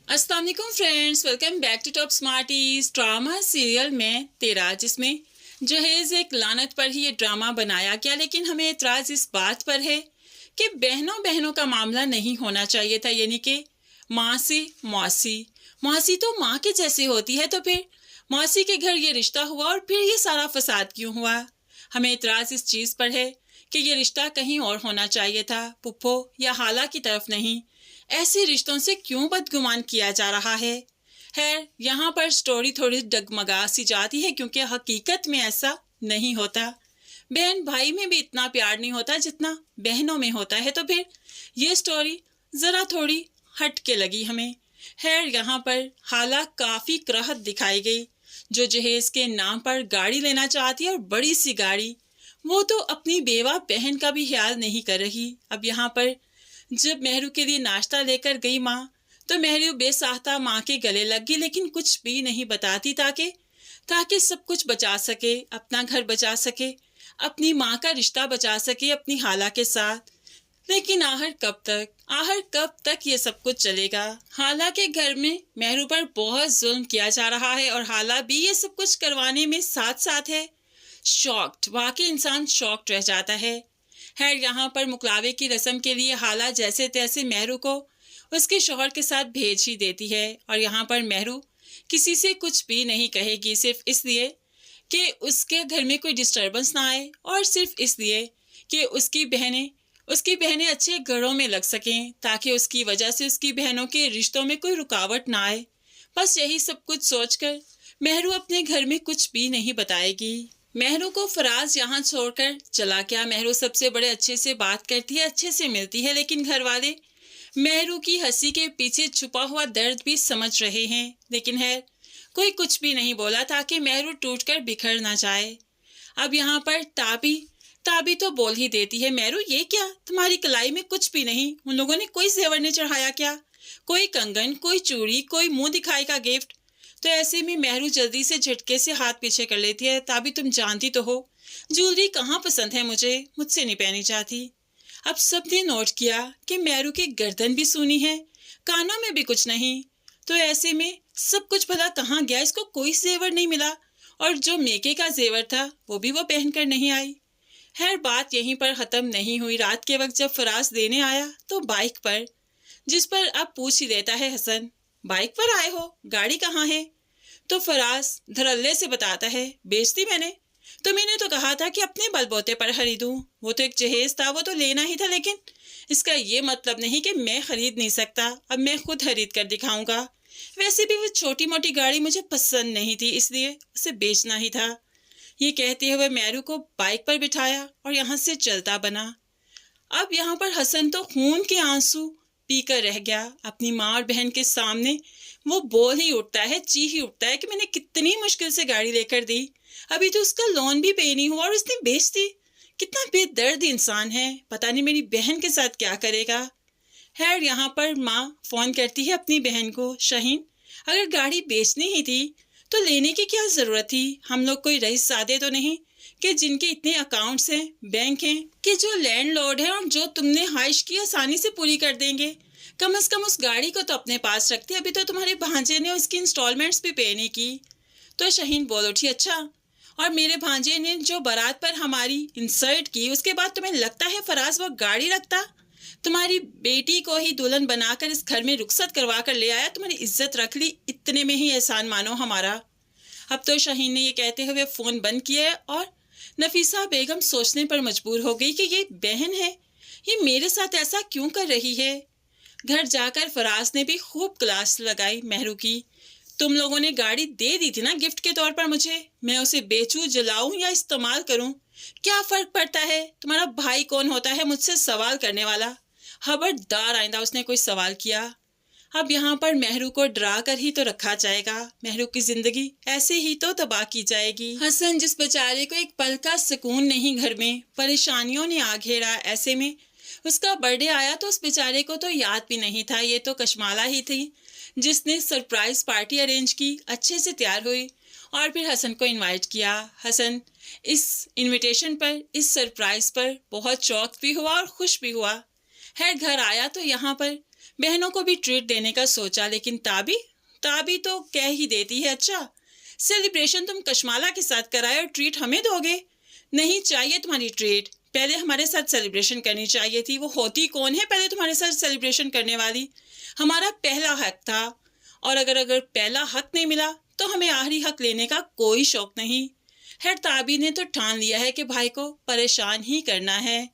अस्सलाम वालेकुम friends, welcome back to top smarties. Drama serial में तेरा, जिसमें जहेज एक लानत पर ही ये ड्रामा बनाया गया, लेकिन हमें एतराज़ इस बात पर है कि बहनों बहनों का मामला नहीं होना चाहिए था। यानी कि माँ से मौसी, मौसी तो माँ के जैसे होती है, तो फिर मौसी के घर ये रिश्ता हुआ और फिर ये सारा फसाद क्यों हुआ। हमें एतराज़ इस चीज़ पर है कि ये रिश्ता कहीं और होना चाहिए था, पुप्पो या हाला की तरफ नहीं। ऐसे रिश्तों से क्यों बदगुमान किया जा रहा है। खैर, यहाँ पर स्टोरी थोड़ी डगमगा सी जाती है, क्योंकि हकीकत में ऐसा नहीं होता। बहन भाई में भी इतना प्यार नहीं होता जितना बहनों में होता है, तो फिर ये स्टोरी ज़रा थोड़ी हट के लगी हमें। खैर, यहाँ पर हाला काफ़ी करहत दिखाई गई, जो जहेज के नाम पर गाड़ी लेना चाहती है, और बड़ी सी गाड़ी। वो तो अपनी बेवा बहन का भी ख्याल नहीं कर रही। अब यहाँ पर जब मेहरू के लिए नाश्ता लेकर गई माँ, तो मेहरू बेसाहता माँ के गले लग गई, लेकिन कुछ भी नहीं बताती, ताकि ताकि सब कुछ बचा सके, अपना घर बचा सके, अपनी माँ का रिश्ता बचा सके अपनी हाला के साथ। लेकिन आखिर कब तक ये सब कुछ चलेगा। हाला के घर में मेहरू पर बहुत जुल्म किया जा रहा है, और हाला भी ये सब कुछ करवाने में साथ साथ है। शॉक्ड, वाकई इंसान शॉक्ड रह जाता है। खैर, यहाँ पर मुकलावे की रस्म के लिए हाला जैसे तैसे मेहरू को उसके शौहर के साथ भेज ही देती है, और यहाँ पर मेहरू किसी से कुछ भी नहीं कहेगी, सिर्फ इसलिए कि उसके घर में कोई डिस्टरबेंस ना आए, और सिर्फ इसलिए कि उसकी बहनें अच्छे घरों में लग सकें, ताकि उसकी वजह से उसकी बहनों के रिश्तों में कोई रुकावट ना आए। बस यही सब कुछ सोचकर मेहरू अपने घर में कुछ भी नहीं बताएगी। मेहरू को फराज यहाँ छोड़कर चला गया। मेहरू सबसे बड़े अच्छे से बात करती है, अच्छे से मिलती है, लेकिन घर वाले मेहरू की हंसी के पीछे छुपा हुआ दर्द भी समझ रहे हैं। लेकिन है, कोई कुछ भी नहीं बोला, ताकि मेहरू टूटकर बिखर ना जाए। अब यहाँ पर ताबी ताबी तो बोल ही देती है, मेहरू ये क्या, तुम्हारी कलाई में कुछ भी नहीं, उन लोगों ने कोई जेवर नहीं चढ़ाया क्या, कोई कंगन, कोई चूड़ी, कोई मुंह दिखाई का गिफ्ट। तो ऐसे में मेहरू जल्दी से झटके से हाथ पीछे कर लेती है। ताबी, तुम जानती तो हो ज्वेलरी कहाँ पसंद है, मुझसे नहीं पहनी जाती। अब सबने नोट किया कि मेहरू की गर्दन भी सूनी है, कानों में भी कुछ नहीं। तो ऐसे में सब कुछ भला कहाँ गया, इसको कोई जेवर नहीं मिला, और जो मेके का जेवर था वो भी वो पहनकर नहीं आई। खैर, बात यहीं पर ख़त्म नहीं हुई। रात के वक्त जब फराज देने आया, तो बाइक पर, जिस पर अब पूछ ही लेता है हसन, बाइक पर आए हो, गाड़ी कहाँ है। तो फराज धड़ल्ले से बताता है, बेच दी मैंने। तो मैंने तो कहा था कि अपने बलबोते पर खरीदूं, वो तो एक जहेज था, वो तो लेना ही था, लेकिन इसका ये मतलब नहीं कि मैं खरीद नहीं सकता, अब मैं खुद खरीद कर दिखाऊंगा। वैसे भी वो छोटी मोटी गाड़ी मुझे पसंद नहीं थी, इसलिए उसे बेचना ही था। ये कहते हुए मेहरू को बाइक पर बिठाया और यहाँ से चलता बना। अब यहाँ पर हसन तो खून के आंसू पीकर रह गया। अपनी माँ और बहन के सामने वो बोल ही उठता है, ची ही उठता है कि मैंने कितनी मुश्किल से गाड़ी लेकर दी, अभी तो उसका लोन भी पे नहीं हुआ और उसने बेच दी। कितना बेदर्द इंसान है, पता नहीं मेरी बहन के साथ क्या करेगा। खैर, यहाँ पर माँ फोन करती है अपनी बहन को, शाहीन, अगर गाड़ी बेचनी ही थी तो लेने की क्या जरूरत थी। हम लोग कोई रईस सादे तो नहीं कि जिनके इतने अकाउंट्स हैं, बैंक हैं, कि जो लैंडलॉर्ड है और जो तुमने ख्वाहिश की आसानी से पूरी कर देंगे। कम से कम उस गाड़ी को तो अपने पास रखते, अभी तो तुम्हारे भांजे ने उसकी इंस्टॉलमेंट्स भी पे नहीं की। तो शाहीन बोल उठी, अच्छा, और मेरे भांजे ने जो बारात पर हमारी इंसल्ट की, उसके बाद तुम्हें लगता है फराज वो गाड़ी रखता। तुम्हारी बेटी को ही दुल्हन बनाकर इस घर में रुखसत करवा कर ले आया, तुम्हारी इज्जत रख ली, इतने में ही एहसान मानो हमारा। अब तो शाहीन ने ये कहते हुए फ़ोन बंद किया, और नफीसा बेगम सोचने पर मजबूर हो गई कि ये बहन है, ये मेरे साथ ऐसा क्यों कर रही है। घर जाकर फराज ने भी खूब क्लास लगाई मेहरू की। तुम लोगों ने गाड़ी दे दी थी ना गिफ्ट के तौर पर मुझे, मैं उसे बेचूं, जलाऊं या इस्तेमाल करूं, क्या फर्क पड़ता है। तुम्हारा भाई कौन होता है मुझसे सवाल करने वाला। खबरदार आइंदा उसने कोई सवाल किया। अब यहाँ पर मेहरू को डरा कर ही तो रखा जाएगा, मेहरू की जिंदगी ऐसे ही तो तबाह की जाएगी। हसन, जिस बेचारे को एक पल का सुकून नहीं, घर में परेशानियों ने आ घेरा, ऐसे में उसका बर्थडे आया तो उस बेचारे को तो याद भी नहीं था। ये तो कशमाला ही थी जिसने सरप्राइज पार्टी अरेंज की, अच्छे से तैयार हुई और फिर हसन को इनवाइट किया। हसन इस इनविटेशन पर, इस सरप्राइज पर बहुत शौक भी हुआ और खुश भी हुआ। खैर, घर आया तो यहाँ पर बहनों को भी ट्रीट देने का सोचा, लेकिन ताबी तो कह ही देती है, अच्छा सेलिब्रेशन तुम कशमाला के साथ कराए और ट्रीट हमें दोगे? नहीं चाहिए तुम्हारी ट्रीट, पहले हमारे साथ सेलिब्रेशन करनी चाहिए थी। वो होती कौन है पहले तुम्हारे साथ सेलिब्रेशन करने वाली? हमारा पहला हक था, और अगर पहला हक नहीं मिला तो हमें आखिरी हक लेने का कोई शौक नहीं। खैर ताबी ने तो ठान लिया है कि भाई को परेशान ही करना है।